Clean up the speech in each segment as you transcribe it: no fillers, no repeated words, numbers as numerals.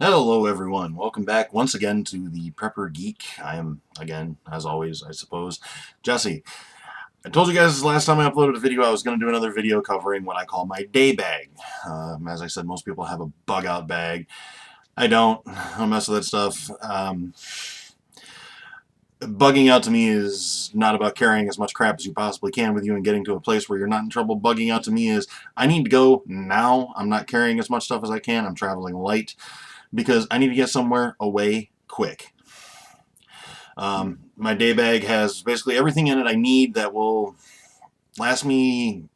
Hello everyone, welcome back once again to the Prepper Geek. I am, again, as always, I suppose, Jesse. I told you guys last time I uploaded a video I was going to do another video covering what I call my day bag. As I said, most people have a bug out bag. I don't mess with that stuff. Bugging out to me is not about carrying as much crap as you possibly can with you and getting to a place where you're not in trouble. Bugging out to me is, I need to go now. I'm not carrying as much stuff as I can. I'm traveling light because I need to get somewhere away quick. My day bag has basically everything in it I need that will last me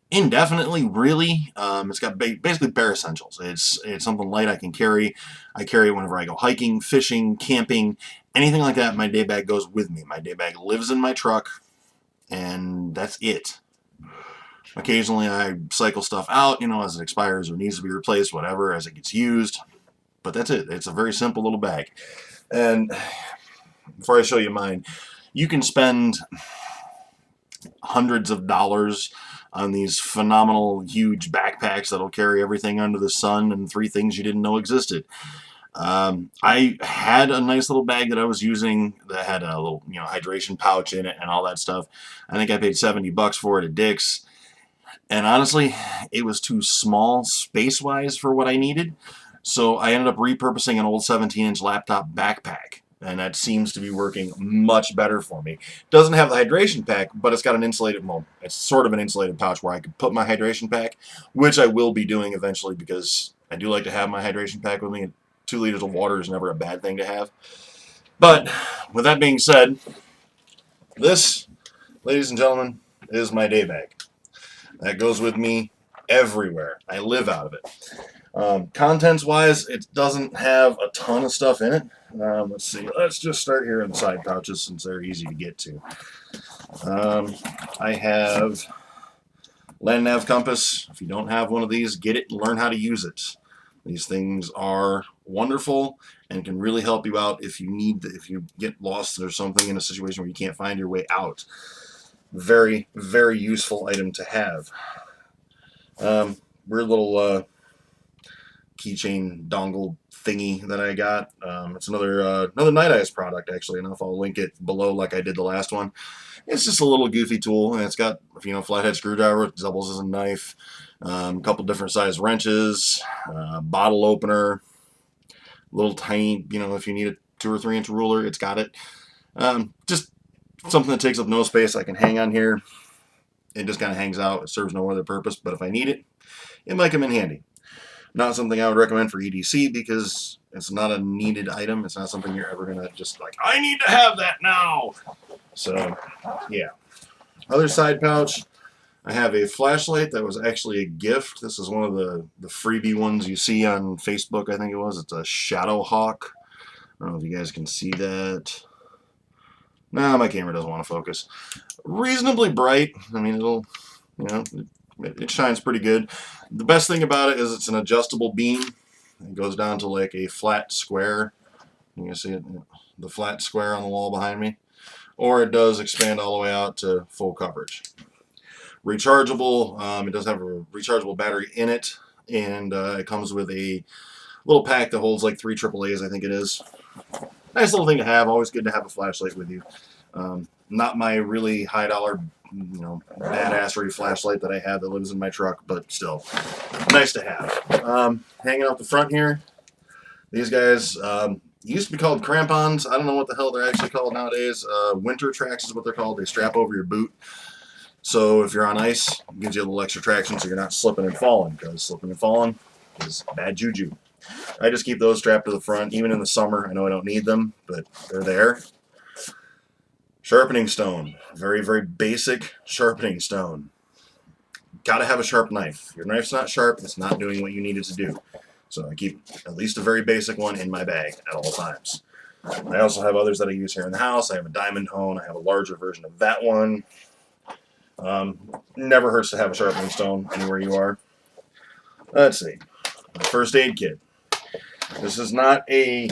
indefinitely, really. It's got basically bare essentials. It's something light I can carry. I carry it whenever I go hiking, fishing, camping, anything like that. My day bag goes with me. My day bag lives in my truck, and that's it. Occasionally I cycle stuff out, as it expires or needs to be replaced, whatever, as it gets used. But that's it. It's a very simple little bag. And before I show you mine, you can spend hundreds of dollars on these phenomenal, huge backpacks that'll carry everything under the sun and 3 things you didn't know existed. I had a nice little bag that I was using that had a little, hydration pouch in it and all that stuff. I think I paid $70 for it at Dick's. And honestly, it was too small space-wise for what I needed. So I ended up repurposing an old 17-inch laptop backpack. And that seems to be working much better for me. Doesn't have the hydration pack, but it's got an insulated, well, it's sort of an insulated pouch where I could put my hydration pack, which I will be doing eventually because I do like to have my hydration pack with me. And 2 liters of water is never a bad thing to have. But with that being said, this, ladies and gentlemen, is my day bag. That goes with me everywhere. I live out of it. Contents-wise, it doesn't have a ton of stuff in it. Let's see. Let's just start here in the side pouches since they're easy to get to. I have land nav compass. If you don't have one of these, get it and learn how to use it. These things are wonderful and can really help you out if you get lost or something in a situation where you can't find your way out. Very, very useful item to have. Weird little keychain dongle thingy that I got. It's another Night Eyes product, actually enough. I'll link it below like I did the last one. It's just a little goofy tool, and it's got, flathead screwdriver. It doubles as a knife. A couple different size wrenches, bottle opener, little tiny, if you need a 2 or 3 inch ruler, it's got it. Just something that takes up no space. I can hang on here. It just kind of hangs out. It serves no other purpose, but if I need it, it might come in handy. Not something I would recommend for EDC because it's not a needed item. It's not something you're ever going to just like, I need to have that now. So, yeah. Other side pouch, I have a flashlight that was actually a gift. This is one of the freebie ones you see on Facebook, I think it was. It's a Shadow Hawk. I don't know if you guys can see that. Nah, my camera doesn't want to focus. Reasonably bright. I mean, it shines pretty good. The best thing about it is it's an adjustable beam. It goes down to like a flat square. You can see it, the flat square on the wall behind me. Or it does expand all the way out to full coverage. Rechargeable. It does have a rechargeable battery in it. And it comes with a little pack that holds like 3 AAAs, I think it is. Nice little thing to have. Always good to have a flashlight with you. Not my really high dollar, badassery flashlight that I have that lives in my truck, but still nice to have. Hanging out the front here, these guys used to be called crampons. I don't know what the hell they're actually called nowadays. Winter tracks is what they're called. They strap over your boot. So if you're on ice, it gives you a little extra traction so you're not slipping and falling, because slipping and falling is bad juju. I just keep those strapped to the front, even in the summer. I know I don't need them, but they're there. Sharpening stone. Very, very basic sharpening stone. Gotta have a sharp knife. If your knife's not sharp, it's not doing what you need it to do. So I keep at least a very basic one in my bag at all times. I also have others that I use here in the house. I have a diamond hone. I have a larger version of that one. Never hurts to have a sharpening stone anywhere you are. Let's see. First aid kit. This is not a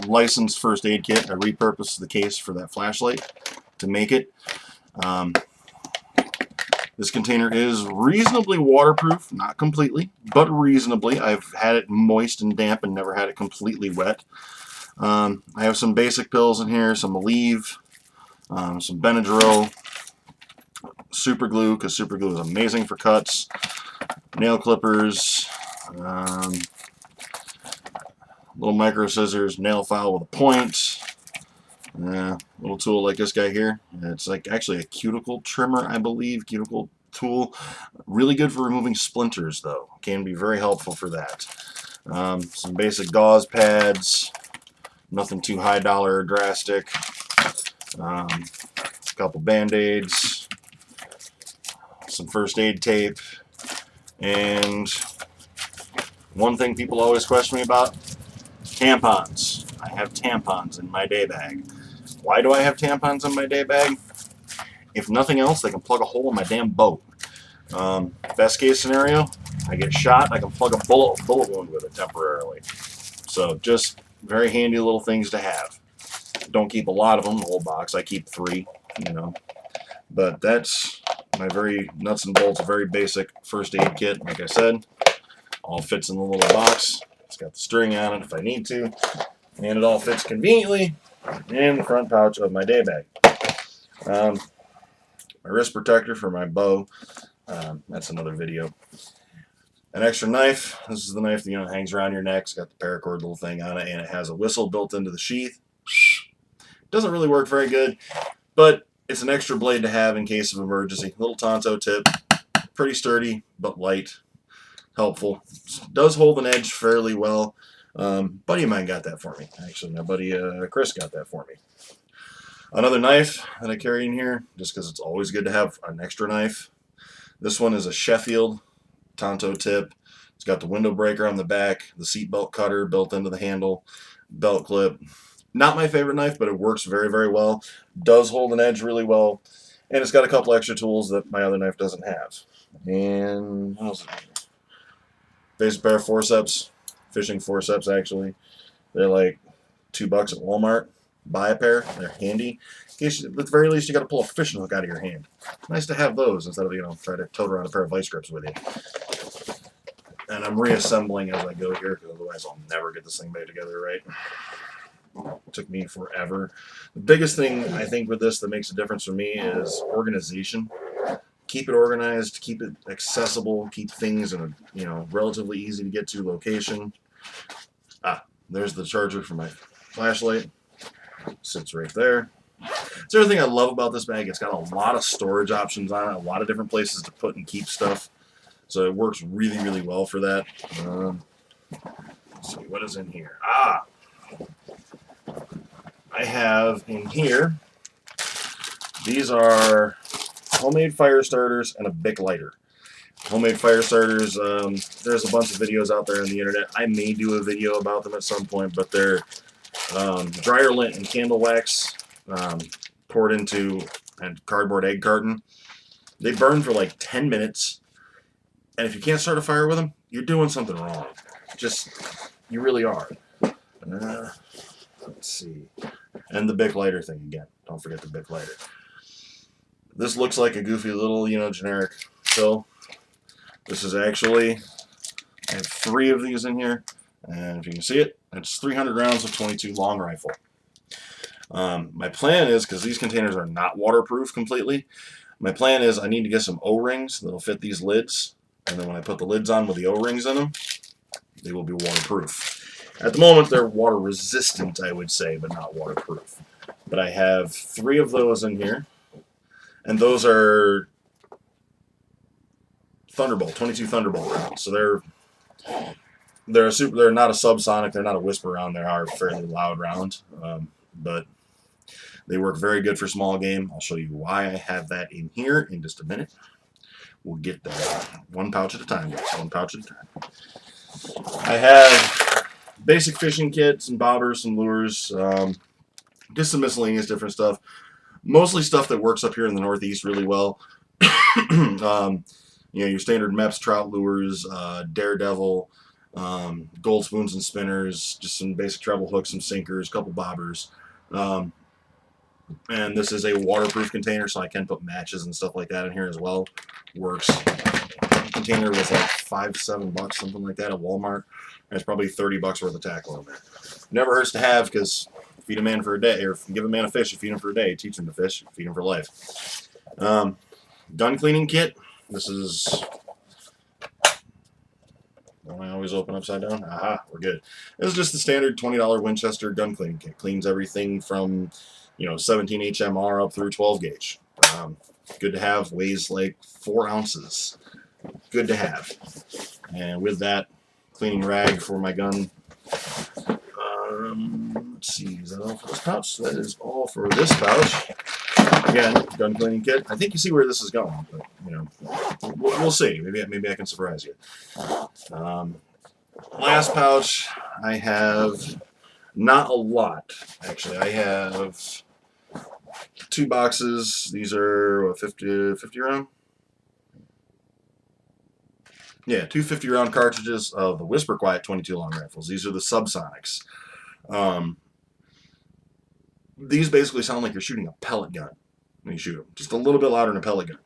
licensed first aid kit. I repurposed the case for that flashlight to make it. This container is reasonably waterproof, not completely, but reasonably. I've had it moist and damp and never had it completely wet. I have some basic pills in here, some Aleve, some Benadryl, super glue, because super glue is amazing for cuts, nail clippers, little micro scissors, nail file with a point, little tool like this guy here. It's like actually a cuticle trimmer, I believe, cuticle tool. Really good for removing splinters, though. Can be very helpful for that. Some basic gauze pads, nothing too high dollar or drastic. A couple band-aids, some first aid tape, and one thing people always question me about, tampons. I have tampons in my day bag. Why do I have tampons in my day bag? If nothing else, they can plug a hole in my damn boat. Best case scenario, I get shot, I can plug a bullet wound with it temporarily. So just very handy little things to have. Don't keep a lot of them, the whole box. I keep 3, you know. But that's my very nuts and bolts, very basic first aid kit. Like I said, all fits in the little box. It's got the string on it if I need to. And it all fits conveniently in the front pouch of my day bag. My wrist protector for my bow. That's another video. An extra knife. This is the knife that hangs around your neck. It's got the paracord little thing on it, and it has a whistle built into the sheath. Doesn't really work very good, but it's an extra blade to have in case of emergency. Little Tonto tip. Pretty sturdy, but light. Helpful. Does hold an edge fairly well. Buddy of mine got that for me. Actually, my buddy Chris got that for me. Another knife that I carry in here, just because it's always good to have an extra knife. This one is a Sheffield Tonto tip. It's got the window breaker on the back, the seat belt cutter built into the handle, belt clip. Not my favorite knife, but it works very, very well. Does hold an edge really well. And it's got a couple extra tools that my other knife doesn't have. And what else? Basic pair of forceps. Fishing forceps, actually. They're like $2 at Walmart. Buy a pair. They're handy. In case, at the very least, you got to pull a fishing hook out of your hand. Nice to have those instead of, try to tote around a pair of vice grips with you. And I'm reassembling as I go here, because otherwise I'll never get this thing made together right. It took me forever. The biggest thing, I think, with this that makes a difference for me is organization. Keep it organized, keep it accessible, keep things in a relatively easy to get to location. There's the charger for my flashlight. Sits right there. It's everything I love about this bag. It's got a lot of storage options on it, a lot of different places to put and keep stuff. So it works really, really well for that. Let's see, what is in here? I have in here, these are homemade fire starters and a Bic lighter. Homemade fire starters, there's a bunch of videos out there on the internet. I may do a video about them at some point, but they're dryer lint and candle wax poured into a cardboard egg carton. They burn for like 10 minutes, and if you can't start a fire with them, you're doing something wrong. You really are. Let's see. And the Bic lighter thing again. Don't forget the Bic lighter. This looks like a goofy little, generic pill. This is actually, I have 3 of these in here, and if you can see it, it's 300 rounds of .22 long rifle. My plan is, because these containers are not waterproof completely, my plan is I need to get some O-rings that'll fit these lids, and then when I put the lids on with the O-rings in them, they will be waterproof. At the moment, they're water resistant, I would say, but not waterproof. But I have 3 of those in here, and those are Thunderbolt, .22 Thunderbolt rounds. So they're not a subsonic, they're not a whisper round, they are a fairly loud round, but they work very good for small game. I'll show you why I have that in here in just a minute. We'll get there. One pouch at a time, guys. One pouch at a time. I have basic fishing kits, some bobbers, some lures, just some miscellaneous different stuff. Mostly stuff that works up here in the Northeast really well. Your standard Mepps trout lures, Daredevil, gold spoons and spinners, just some basic treble hooks, some sinkers, a couple bobbers. And this is a waterproof container, so I can put matches and stuff like that in here as well. works. The container was like $5-7, something like that at Walmart. There's probably $30 worth of tackle in there. Never hurts to have, because feed a man for a day, or give a man a fish, you feed him for a day. Teach him to fish, feed him for life. Gun cleaning kit. This is one I always open upside down. Aha, we're good. This is just the standard $20 Winchester gun cleaning kit. Cleans everything from 17 HMR up through 12 gauge. Good to have. Weighs like 4 ounces. Good to have. And with that, cleaning rag for my gun. Let's see, is that all for this pouch? That is all for this pouch. Again, gun cleaning kit. I think you see where this is going, but we'll see. Maybe I can surprise you. Last pouch, I have not a lot, actually. I have 2 boxes. These are what, 50 round? Yeah, 2 50-round cartridges of the Whisper Quiet 22 long rifles. These are the subsonics. These basically sound like you're shooting a pellet gun when you shoot them. Just a little bit louder than a pellet gun.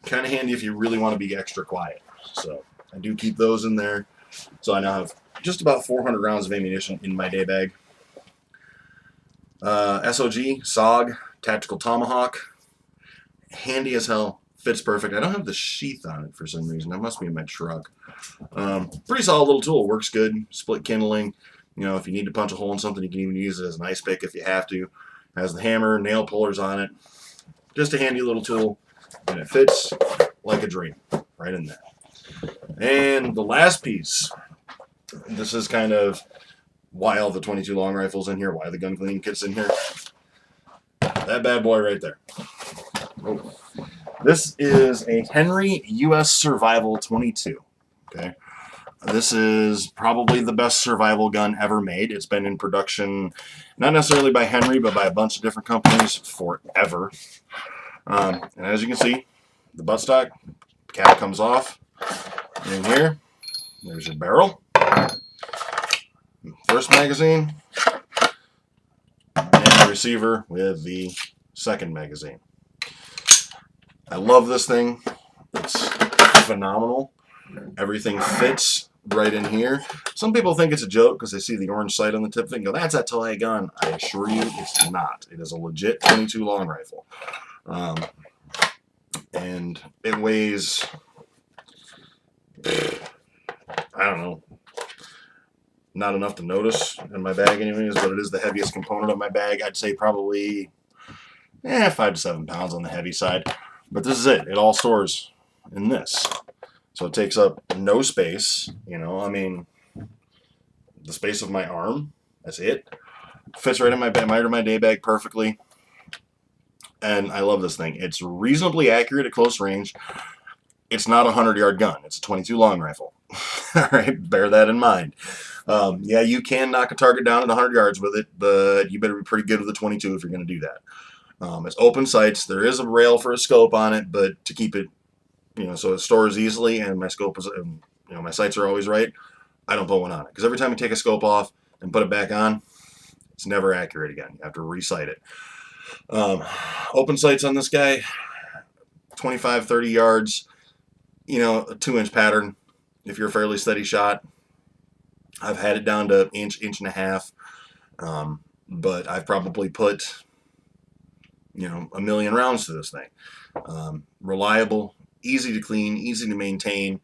Kind of handy if you really want to be extra quiet. So I do keep those in there. So I now have just about 400 rounds of ammunition in my day bag. SOG, SOG, Tactical Tomahawk. Handy as hell. Fits perfect. I don't have the sheath on it for some reason. That must be in my truck. Pretty solid little tool. Works good. Split kindling. If you need to punch a hole in something, you can even use it as an ice pick if you have to. Has the hammer, nail pullers on it. Just a handy little tool. And it fits like a dream. Right in there. And the last piece. This is kind of why all the 22 long rifles in here. Why the gun cleaning kit's in here. That bad boy right there. Oh. This is a Henry U.S. Survival 22. Okay, this is probably the best survival gun ever made. It's been in production, not necessarily by Henry, but by a bunch of different companies forever. And as you can see, the buttstock cap comes off. And in here, there's your barrel. First magazine, and the receiver with the second magazine. I love this thing. It's phenomenal. Everything fits right in here. Some people think it's a joke because they see the orange sight on the tip and go, that's a toy gun. I assure you it's not. It is a legit 22 long rifle. And it weighs, I don't know, not enough to notice in my bag anyways, but it is the heaviest component of my bag. I'd say probably 5 to 7 pounds on the heavy side. But this is it. It all stores in this. So it takes up no space. The space of my arm. That's it. Fits right in my day bag perfectly. And I love this thing. It's reasonably accurate at close range. It's not a 100-yard gun. It's a 22 long rifle. All right, bear that in mind. Yeah, you can knock a target down at 100 yards with it, but you better be pretty good with a 22 if you're going to do that. It's open sights. There is a rail for a scope on it, but to keep it, so it stores easily, and my scope is, my sights are always right. I don't put one on it because every time you take a scope off and put it back on, it's never accurate again. You have to re-sight it. Open sights on this guy, 25, 30 yards. A 2-inch pattern. If you're a fairly steady shot, I've had it down to inch and a half, but I've probably put 1 million rounds to this thing. Reliable, easy to clean, easy to maintain.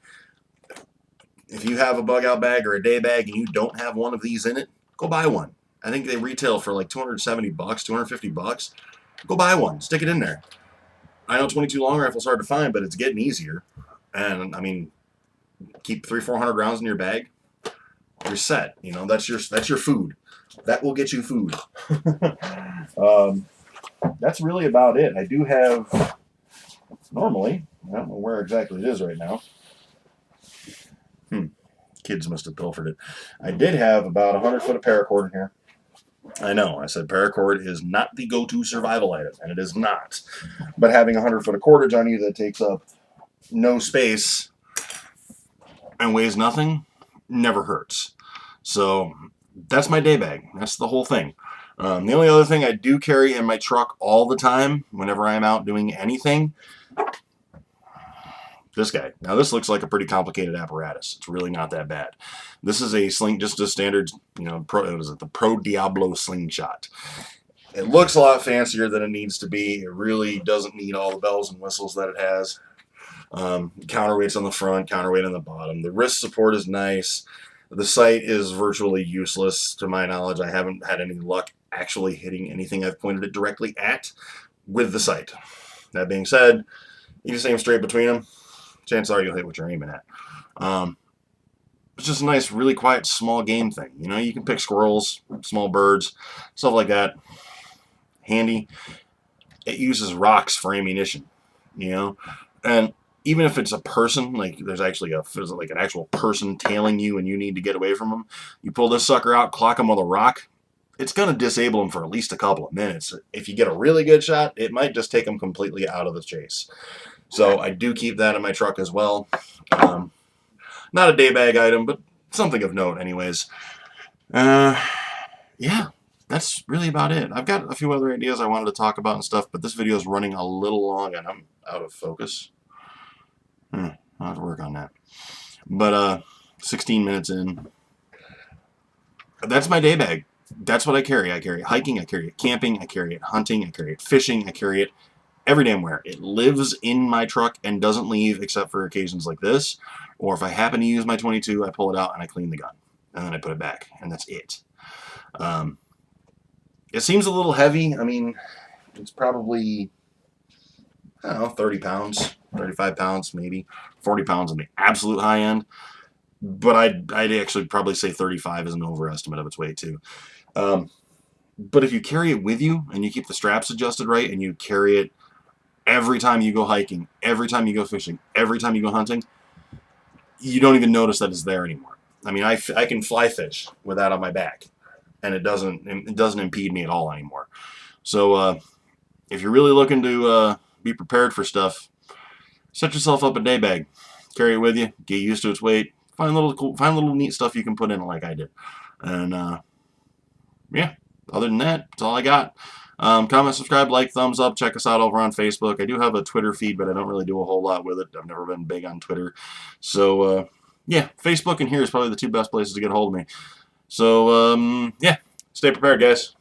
If you have a bug out bag or a day bag and you don't have one of these in it, go buy one. I think they retail for like $270, $250. Go buy one. Stick it in there. I know 22 long rifles hard to find, but it's getting easier. And keep 300-400 rounds in your bag. You're set. That's your food. That will get you food. That's really about it. I do have, normally, I don't know where exactly it is right now. Kids must have pilfered it. I did have about 100 foot of paracord in here. I know, I said paracord is not the go-to survival item, and it is not. But having 100 foot of cordage on you that takes up no space and weighs nothing never hurts. So that's my day bag. That's the whole thing. The only other thing I do carry in my truck all the time, whenever I'm out doing anything, this guy. Now this looks like a pretty complicated apparatus. It's really not that bad. This is a sling, just a standard, the Pro Diablo slingshot. It looks a lot fancier than it needs to be. It really doesn't need all the bells and whistles that it has. Counterweights on the front, counterweight on the bottom. The wrist support is nice. The sight is virtually useless to my knowledge. I haven't had any luck actually hitting anything I've pointed it directly at with the sight. That being said, you just aim straight between them. Chances are you'll hit what you're aiming at. It's just a nice, really quiet, small game thing. You can pick squirrels, small birds, stuff like that. Handy. It uses rocks for ammunition, and even if it's a person, like there's actually an actual person tailing you and you need to get away from them, you pull this sucker out, clock them with a rock, it's going to disable them for at least a couple of minutes. If you get a really good shot, it might just take them completely out of the chase. So I do keep that in my truck as well. Not a day bag item, but something of note anyways. Yeah, that's really about it. I've got a few other ideas I wanted to talk about and stuff, but this video is running a little long and I'm out of focus. I'll have to work on that. But 16 minutes in. That's my day bag. That's what I carry. I carry it hiking, I carry it camping, I carry it hunting, I carry it fishing, I carry it every damn where. It lives in my truck and doesn't leave except for occasions like this. Or if I happen to use my 22, I pull it out and I clean the gun. And then I put it back. And that's it. It seems a little heavy. I mean, it's probably, I don't know, 30 pounds, 35 pounds, maybe 40 pounds on the absolute high end. But I'd actually probably say 35 is an overestimate of its weight too. But if you carry it with you and you keep the straps adjusted right and you carry it every time you go hiking, every time you go fishing, every time you go hunting, you don't even notice that it's there anymore. I mean, I can fly fish with that on my back, and it doesn't impede me at all anymore. So if you're really looking to be prepared for stuff, set yourself up a day bag, carry it with you, get used to its weight, find little neat stuff you can put in it like I did, and yeah. Other than that, that's all I got. Comment, subscribe, like, thumbs up. Check us out over on Facebook. I do have a Twitter feed, but I don't really do a whole lot with it. I've never been big on Twitter. So, yeah, Facebook and here is probably the two best places to get a hold of me. So, yeah, stay prepared, guys.